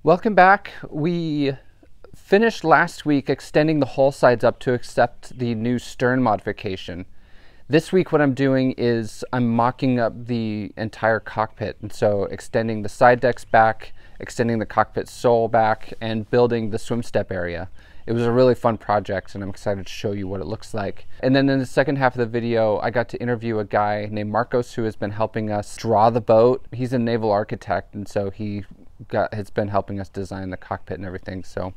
Welcome back. We finished last week extending the hull sides up to accept the new stern modification. This week what I'm doing is I'm mocking up the entire cockpit, and so extending the side decks back, extending the cockpit sole back, and building the swim step area. It was a really fun project and I'm excited to show you what it looks like. And then in the second half of the video, I got to interview a guy named Markos who has been helping us draw the boat. He's a naval architect, and so has been helping us design the cockpit and everything. So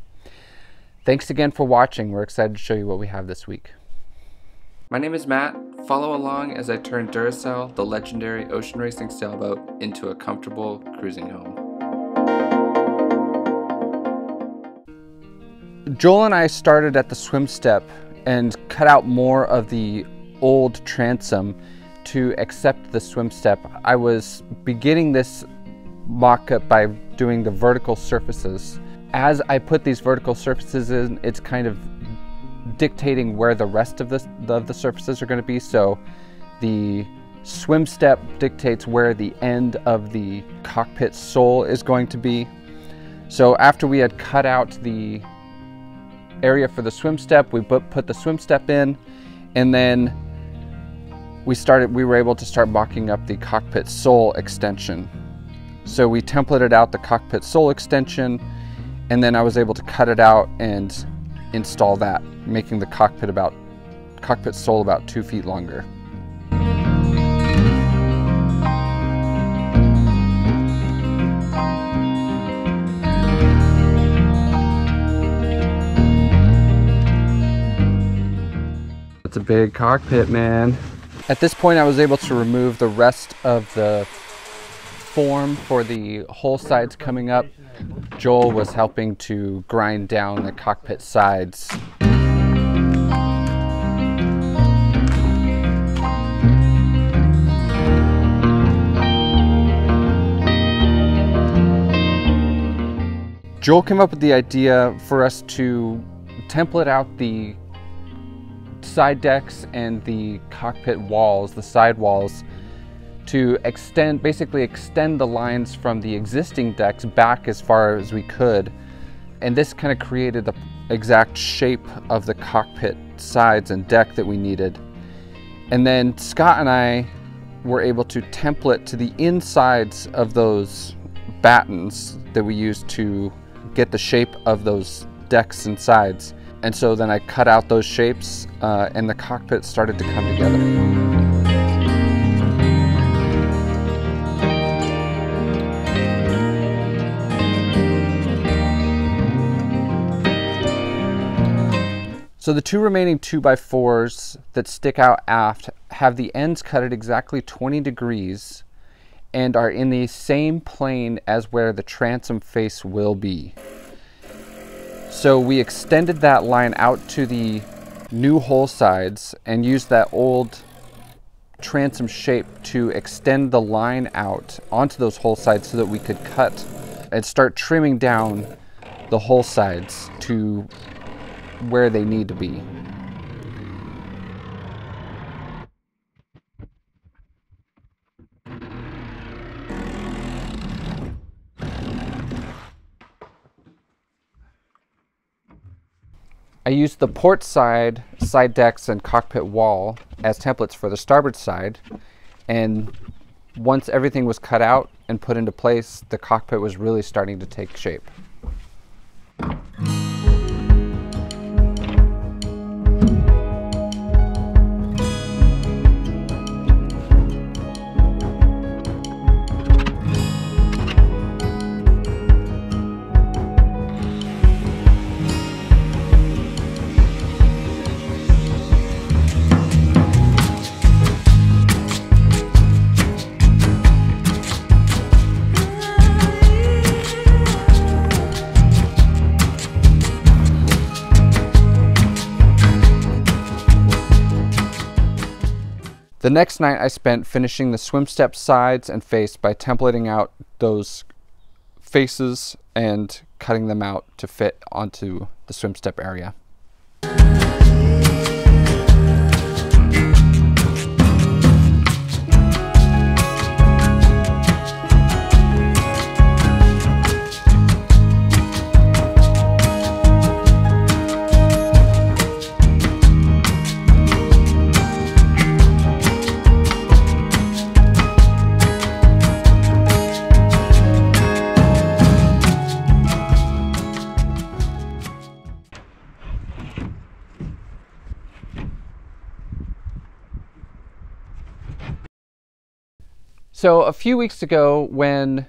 thanks again for watching. We're excited to show you what we have this week. My name is Matt. Follow along as I turn Duracell, the legendary ocean racing sailboat, into a comfortable cruising home. Joel and I started at the swim step and cut out more of the old transom to accept the swim step. I was beginning this mock-up by doing the vertical surfaces. As I put these vertical surfaces in, it's kind of dictating where the rest of the surfaces are going to be. So the swim step dictates where the end of the cockpit sole is going to be. So after we had cut out the area for the swim step, we put the swim step in, and then we were able to start mocking up the cockpit sole extension. So we templated out the cockpit sole extension, and then I was able to cut it out and install that, making the cockpit sole about 2 feet longer. It's a big cockpit, man. At this point I was able to remove the rest of the form for the hull sides coming up. Joel was helping to grind down the cockpit sides. Joel came up with the idea for us to template out the side decks and the cockpit walls, the side walls, to basically extend the lines from the existing decks back as far as we could. And this kind of created the exact shape of the cockpit sides and deck that we needed. And then Scott and I were able to template to the insides of those battens that we used to get the shape of those decks and sides. And so then I cut out those shapes and the cockpit started to come together. So the two remaining 2x4s that stick out aft have the ends cut at exactly 20 degrees and are in the same plane as where the transom face will be. So we extended that line out to the new hull sides and used that old transom shape to extend the line out onto those hull sides so that we could cut and start trimming down the hull sides to where they need to be. I used the port side decks, and cockpit wall as templates for the starboard side, and once everything was cut out and put into place, the cockpit was really starting to take shape. The next night I spent finishing the swim step sides and face by templating out those faces and cutting them out to fit onto the swim step area. So a few weeks ago, when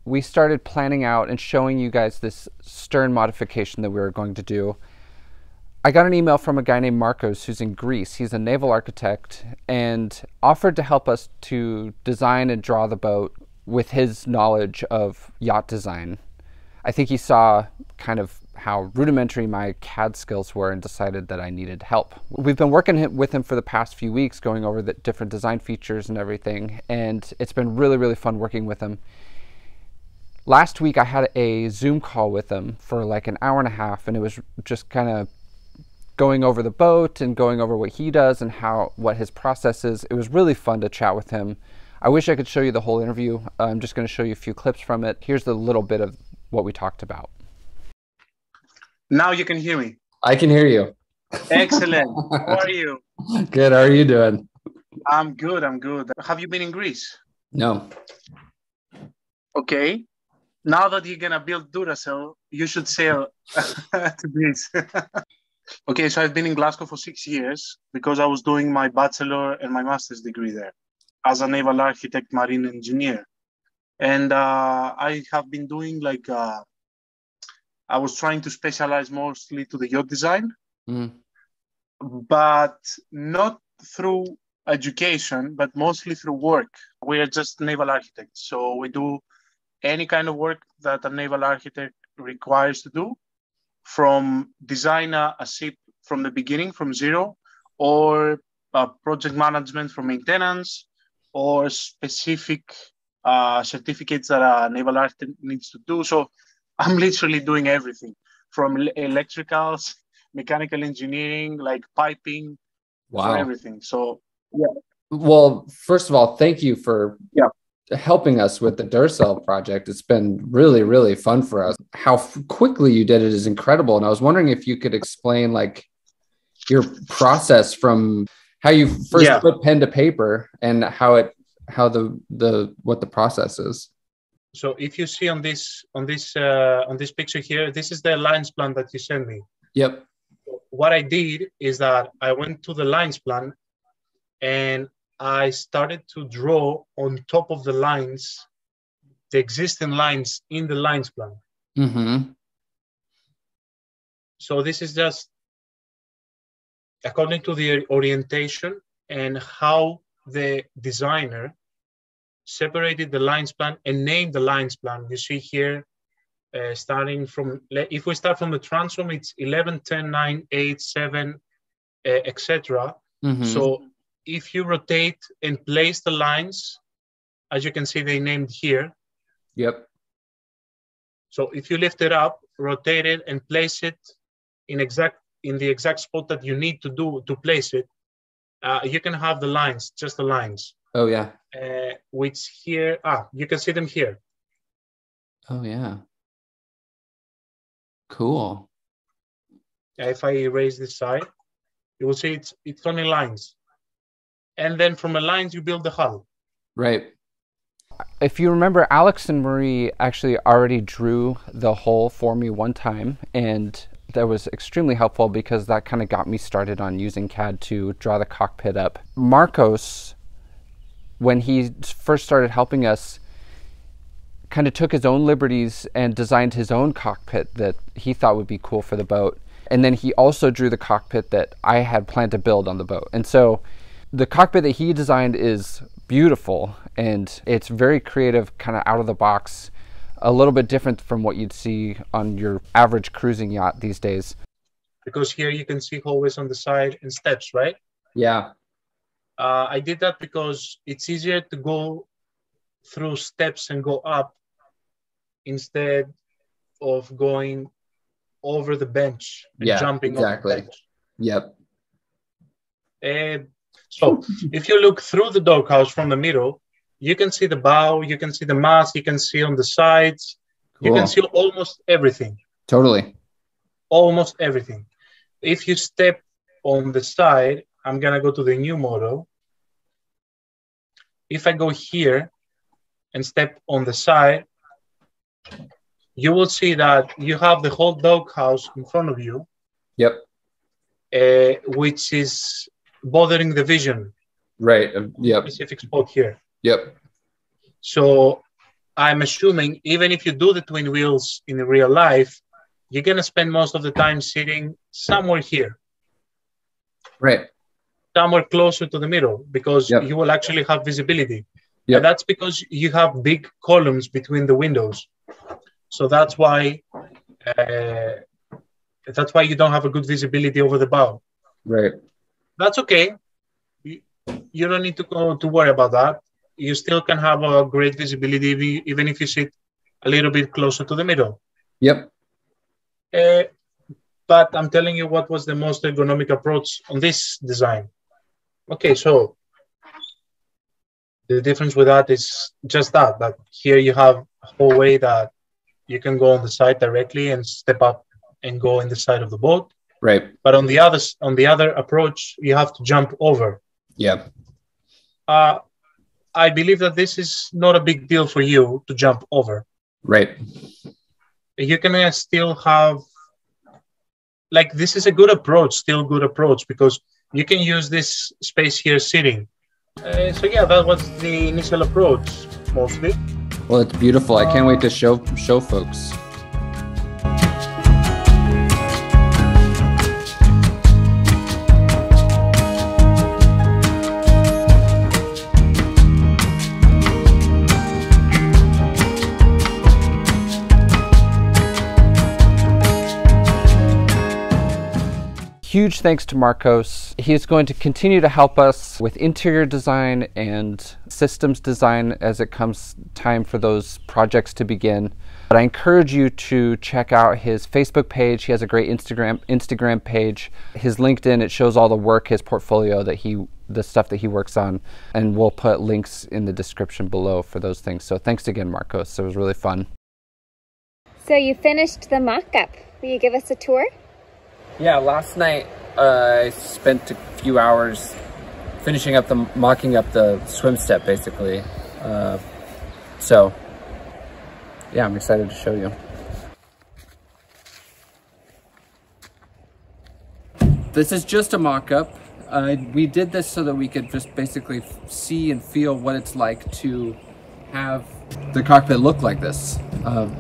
we started planning out and showing you guys this stern modification that we were going to do, I got an email from a guy named Markos who's in Greece. He's a naval architect and offered to help us to design and draw the boat with his knowledge of yacht design. I think he saw kind of how rudimentary my CAD skills were and decided that I needed help. We've been working with him for the past few weeks, going over the different design features and everything, and it's been really, really fun working with him. Last week I had a Zoom call with him for like an hour and a half, and it was just kind of going over the boat and going over what he does and what his process is. It was really fun to chat with him. I wish I could show you the whole interview. I'm just going to show you a few clips from it. Here's the little bit of what we talked about. Now you can hear me. I can hear you. Excellent. How are you? Good. How are you doing? I'm good. I'm good. Have you been in Greece? No. Okay. Now that you're going to build Duracell, you should sail to Greece. Okay, so I've been in Glasgow for 6 years because I was doing my bachelor and my master's degree there as a naval architect, marine engineer. And I have been doing I was trying to specialize mostly to the yacht design, but not through education, but mostly through work. We are just naval architects. So we do any kind of work that a naval architect requires to do, from design a ship from the beginning, from zero, or project management for maintenance, or specific certificates that a naval architect needs to do. So I'm literally doing everything from electricals, mechanical engineering, like piping, for everything. So, yeah. Well, first of all, thank you for helping us with the Duracell project. It's been really, really fun for us. How quickly you did it is incredible. And I was wondering if you could explain like your process from how you first put pen to paper and what the process is. So if you see on this picture here, this is the lines plan that you sent me. Yep. What I did is that I went to the lines plan and I started to draw on top of the lines, the existing lines in the lines plan. Mm-hmm. So this is just according to the orientation and how the designer separated the lines plan and named the lines plan. You see here, starting from, if we start from the transom, it's 11, 10, 9, 8, 7, etc. Mm-hmm. So if you rotate and place the lines, as you can see, they named here. Yep. So if you lift it up, rotate it, and place it in the exact spot that you need to place it, you can have the lines, just the lines. Oh yeah. Which here, you can see them here. Oh yeah. Cool. If I erase this side, you will see it's only lines. And then from the lines, you build the hull. Right. If you remember, Alex and Marie actually already drew the hull for me one time, and that was extremely helpful because that kind of got me started on using CAD to draw the cockpit up. Markos, when he first started helping us, kind of took his own liberties and designed his own cockpit that he thought would be cool for the boat. And then he also drew the cockpit that I had planned to build on the boat. And so the cockpit that he designed is beautiful, and it's very creative, kind of out of the box, a little bit different from what you'd see on your average cruising yacht these days. Because here you can see hallways on the side and steps, right? Yeah. I did that because it's easier to go through steps and go up instead of going over the bench and jumping off the bench. Yep. So if you look through the doghouse from the middle, you can see the bow, you can see the mast, you can see on the sides, you can see almost everything. Totally. Almost everything. If you step on the side, I'm going to go to the new model. If I go here and step on the side, you will see that you have the whole doghouse in front of you. Yep. Which is bothering the vision. Right. Yep. Specific spot here. Yep. So I'm assuming even if you do the twin wheels in real life, you're going to spend most of the time sitting somewhere here. Right. Somewhere closer to the middle, because Yep. you will actually have visibility. Yep. And that's because you have big columns between the windows. So that's why you don't have a good visibility over the bow. Right. That's okay. You don't need to worry about that. You still can have a great visibility even if you sit a little bit closer to the middle. Yep. But I'm telling you what was the most ergonomic approach on this design. Okay, so the difference with that is just that here you have a whole way that you can go on the side directly and step up and go in the side of the boat. Right. But on the other approach, you have to jump over. Yeah. I believe that this is not a big deal for you to jump over. Right. You can still have, like, this is a good approach, because you can use this space here sitting. So yeah, that was the initial approach, mostly. Well, it's beautiful. I can't wait to show folks. Huge thanks to Markos. He is going to continue to help us with interior design and systems design as it comes time for those projects to begin. But I encourage you to check out his Facebook page. He has a great Instagram page. His LinkedIn, it shows all the work, his portfolio, the stuff that he works on. And we'll put links in the description below for those things. So thanks again, Markos. It was really fun. So you finished the mock-up. Will you give us a tour? Yeah, last night I spent a few hours mocking up the swim step, basically. So, yeah, I'm excited to show you. This is just a mock-up. We did this so that we could just basically see and feel what it's like to have the cockpit look like this.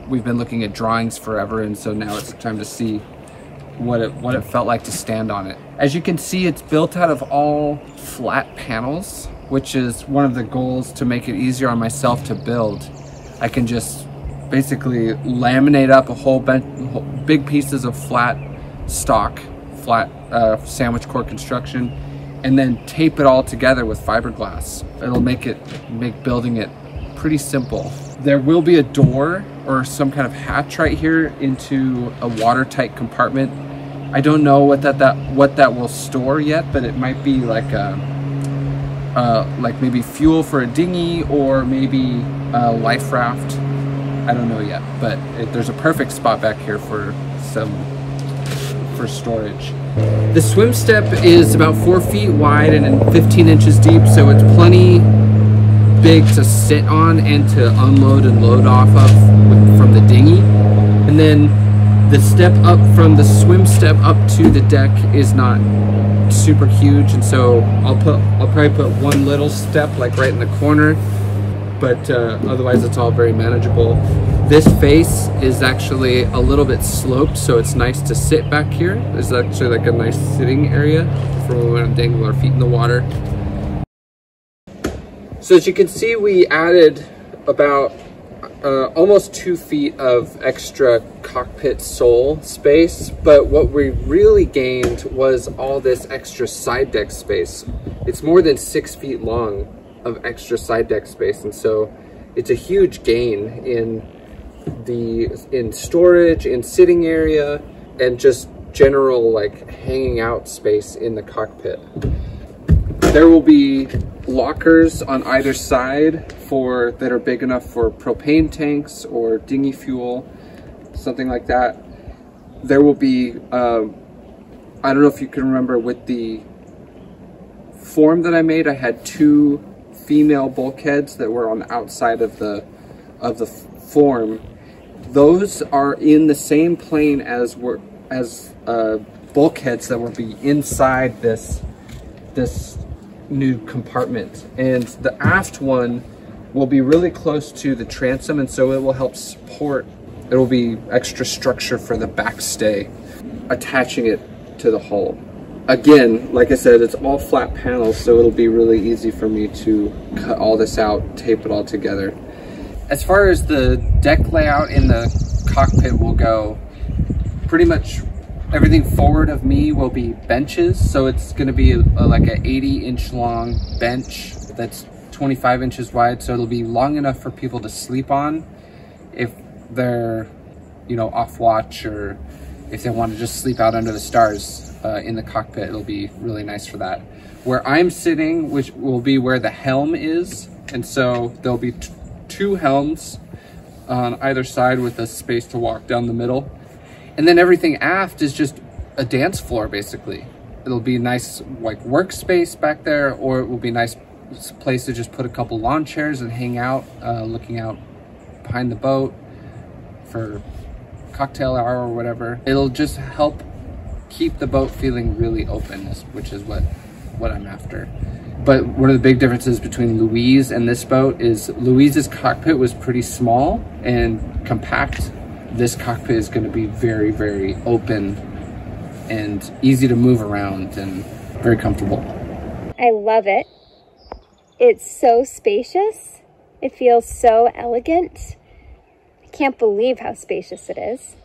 We've been looking at drawings forever, and so now it's time to see what it felt like to stand on it. As you can see, it's built out of all flat panels, which is one of the goals to make it easier on myself to build. I can just basically laminate up a whole big pieces of flat sandwich core construction, and then tape it all together with fiberglass. It'll make building it pretty simple. There will be a door or some kind of hatch right here into a watertight compartment. I don't know what that will store yet, but it might be like maybe fuel for a dinghy or maybe a life raft. I don't know yet, but there's a perfect spot back here for storage. The swim step is about 4 feet wide and 15 inches deep, so it's plenty big to sit on and to unload and load off of from the dinghy. And then the step up from the swim step up to the deck is not super huge, and so I'll probably put one little step like right in the corner, but otherwise it's all very manageable. This face is actually a little bit sloped, so it's nice to sit back here. There's actually like a nice sitting area for when we want to dangle our feet in the water. So as you can see, we added about almost 2 feet of extra cockpit sole space, but what we really gained was all this extra side deck space. It's more than 6 feet long of extra side deck space, and so it's a huge gain in storage, in sitting area, and just general like hanging out space in the cockpit. There will be lockers on either side that are big enough for propane tanks or dinghy fuel, something like that. There will be, I don't know if you can remember, with the form that I made, I had 2 female bulkheads that were on the outside of the form. Those are in the same plane as bulkheads that will be inside this new compartment, and the aft one will be really close to the transom, and so it will help support, it will be extra structure for the back stay, attaching it to the hull. Again, like I said, it's all flat panels, so it'll be really easy for me to cut all this out, tape it all together. As far as the deck layout in the cockpit will go, pretty much everything forward of me will be benches. So it's going to be like an 80-inch long bench that's 25 inches wide. So it'll be long enough for people to sleep on if they're, you know, off watch, or if they want to just sleep out under the stars in the cockpit. It'll be really nice for that. Where I'm sitting, which will be where the helm is, and so there'll be two helms on either side with a space to walk down the middle. And then everything aft is just a dance floor, basically. It'll be a nice like workspace back there, or it will be a nice place to just put a couple lawn chairs and hang out, looking out behind the boat for cocktail hour or whatever. It'll just help keep the boat feeling really open, which is what I'm after. But one of the big differences between Louise and this boat is Louise's cockpit was pretty small and compact. This cockpit is going to be very, very open and easy to move around and very comfortable. I love it. It's so spacious. It feels so elegant. I can't believe how spacious it is.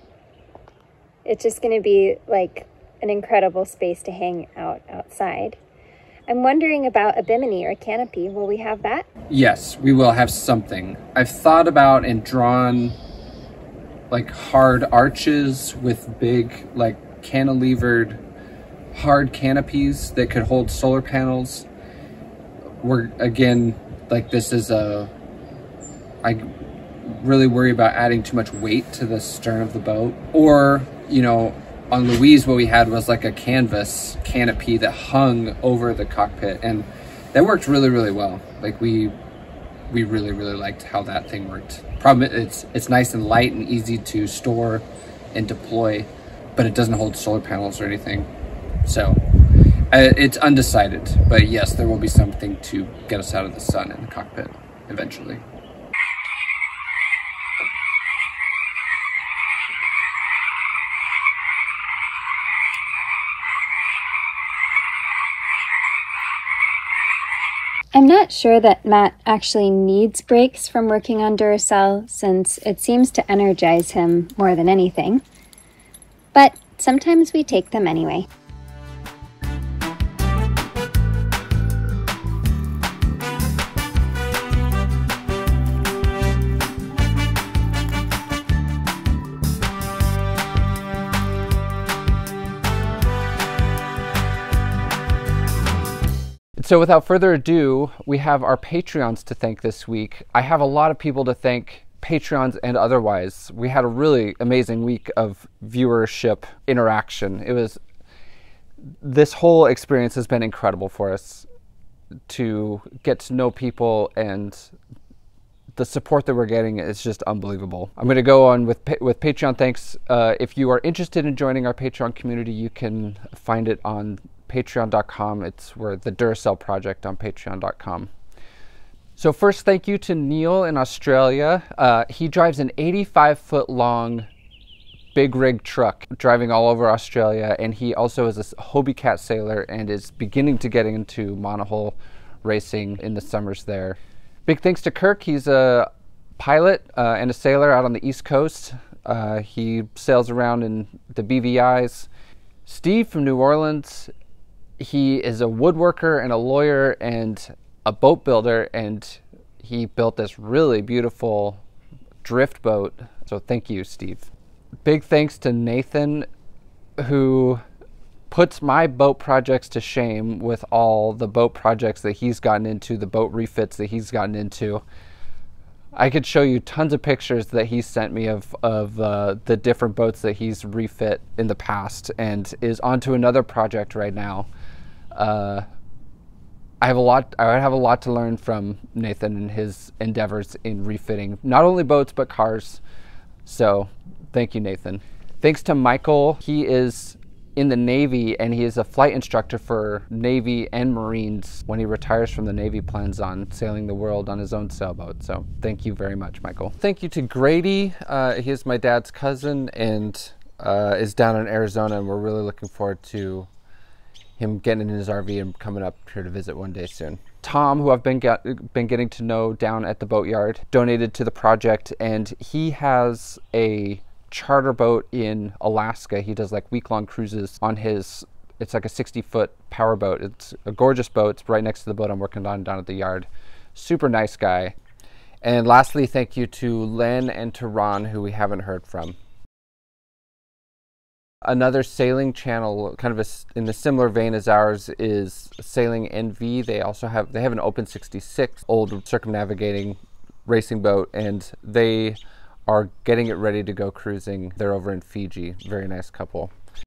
It's just going to be like an incredible space to hang out outside. I'm wondering about a bimini or a canopy. Will we have that? Yes, we will have something. I've thought about and drawn like hard arches with big like cantilevered hard canopies that could hold solar panels. We're again, like this is I really worry about adding too much weight to the stern of the boat. Or, you know, on Louise, what we had was like a canvas canopy that hung over the cockpit, and that worked really, really well. Like we really, really liked how that thing worked. Problem, it's nice and light and easy to store and deploy, but it doesn't hold solar panels or anything. So it's undecided, but yes, there will be something to get us out of the sun in the cockpit eventually. I'm not sure that Matt actually needs breaks from working on Duracell, since it seems to energize him more than anything. But sometimes we take them anyway. So without further ado, we have our Patreons to thank this week. I have a lot of people to thank, Patreons and otherwise. We had a really amazing week of viewership interaction. This whole experience has been incredible for us to get to know people, and the support that we're getting is just unbelievable. I'm going to go on with Patreon thanks. If you are interested in joining our Patreon community, you can find it on patreon.com. It's where the Duracell project on patreon.com. So first, thank you to Neil in Australia. He drives an 85-foot long big rig truck driving all over Australia, and he also is a Hobie Cat sailor and is beginning to get into monohull racing in the summers there. Big thanks to Kirk. He's a pilot and a sailor out on the East Coast. He sails around in the BVIs. Steve from New Orleans. He is a woodworker and a lawyer and a boat builder, and he built this really beautiful drift boat. So thank you, Steve. Big thanks to Nathan, who puts my boat projects to shame with all the boat projects that he's gotten into, the boat refits that he's gotten into. I could show you tons of pictures that he sent me of the different boats that he's refit in the past, and is onto another project right now. I would have a lot to learn from Nathan and his endeavors in refitting not only boats but cars. So thank you, Nathan. Thanks to Michael. He is in the Navy, and he is a flight instructor for Navy and Marines. When he retires from the Navy, plans on sailing the world on his own sailboat. So thank you very much, Michael. Thank you to Grady. He is my dad's cousin and is down in Arizona, and we're really looking forward to him getting in his RV and coming up here to visit one day soon. Tom, who I've been getting to know down at the boatyard, donated to the project, and he has a charter boat in Alaska. He does like week-long cruises on his, it's like a 60-foot power boat. It's a gorgeous boat. It's right next to the boat I'm working on down at the yard. Super nice guy. And lastly, thank you to Len and to Ron, who we haven't heard from. Another sailing channel, kind of in the similar vein as ours, is Sailing NV. They have an Open 66 old circumnavigating racing boat, and they are getting it ready to go cruising. They're over in Fiji. Very nice couple.